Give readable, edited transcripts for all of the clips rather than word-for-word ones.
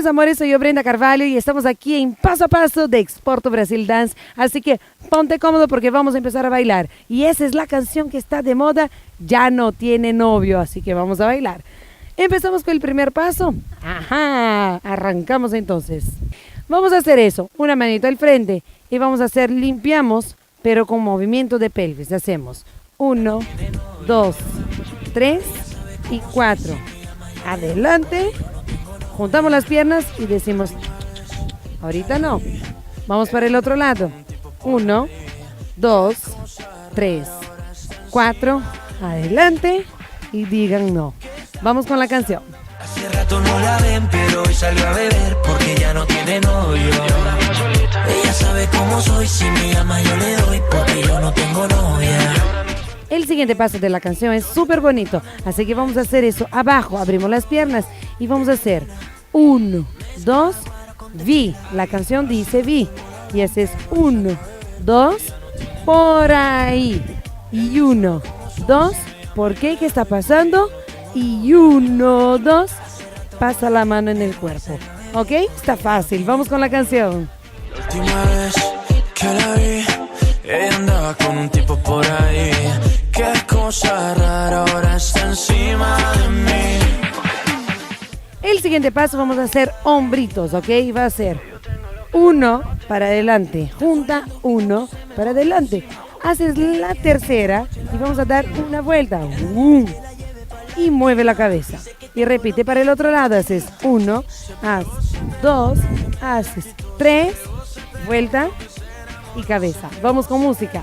mis amores, soy yo Brenda Carvalho y estamos aquí en Paso a Paso de Exporto Brasil Dance. Así que ponte cómodo porque vamos a empezar a bailar. Y esa es la canción que está de moda, Ya no tiene novio, así que vamos a bailar. Empezamos con el primer paso. Ajá, arrancamos entonces. Vamos a hacer eso, una manito al frente y vamos a hacer limpiamos, pero con movimiento de pelvis. Hacemos 1, 2, 3 y 4. Adelante. Juntamos las piernas y decimos, ahorita no. Vamos para el otro lado. 1, 2, 3, 4. Adelante y digan no. Vamos con la canción. Hace rato no la ven, pero hoy salió a beber porque ya no tiene novio. Ella sabe cómo soy, si me llama yo le doy porque yo no tengo novia. El siguiente paso de la canción es súper bonito, así que vamos a hacer eso. Abajo abrimos las piernas y vamos a hacer 1, 2, vi. La canción dice vi. Y haces 1, 2, por ahí. Y 1, 2, ¿por qué? ¿Qué está pasando? Y 1, 2, pasa la mano en el cuerpo. ¿Ok? Está fácil. Vamos con la canción. La última vez que la vi, ella andaba con un tipo por ahí. Qué cosa rara, ahora está encima de mí. El siguiente paso vamos a hacer hombritos, ¿ok? Va a ser 1 para adelante, junta 1 para adelante. Haces la tercera y vamos a dar una vuelta. Y mueve la cabeza. Y repite para el otro lado. Haces 1, haces 2, haces 3, vuelta y cabeza. Vamos con música.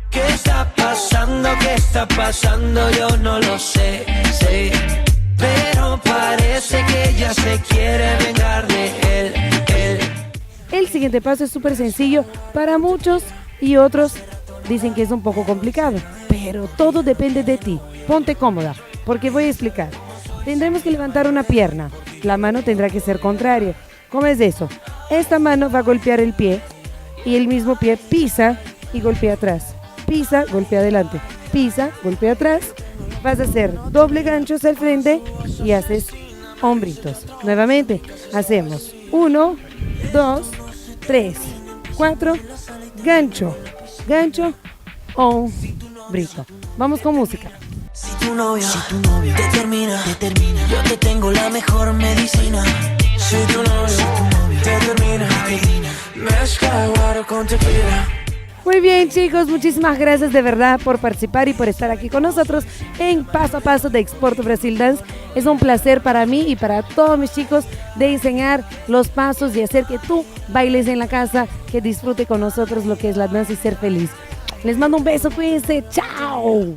¿Qué está pasando? ¿Qué está pasando? Yo no lo sé, sé. Pero parece que ella se quiere vengar de él. El siguiente paso es súper sencillo para muchos y otros dicen que es un poco complicado. Pero todo depende de ti. Ponte cómoda porque voy a explicar. Tendremos que levantar una pierna. La mano tendrá que ser contraria. ¿Cómo es eso? Esta mano va a golpear el pie y el mismo pie pisa y golpea atrás. Pisa, golpea adelante. Pisa, golpea atrás. Vas a hacer doble ganchos al frente y haces hombritos. Nuevamente, hacemos 1, 2, 3, 4, gancho, gancho, hombrito. Vamos con música. Si tu novio te termina, yo te tengo la mejor medicina. Si tu novio te termina, mezcla guaro con tequila. Muy bien, chicos, muchísimas gracias de verdad por participar y por estar aquí con nosotros en Paso a Paso de Exporto Brasil Dance. Es un placer para mí y para todos mis chicos de enseñar los pasos y hacer que tú bailes en la casa, que disfrute con nosotros lo que es la danza y ser feliz. Les mando un beso, cuídense, chao.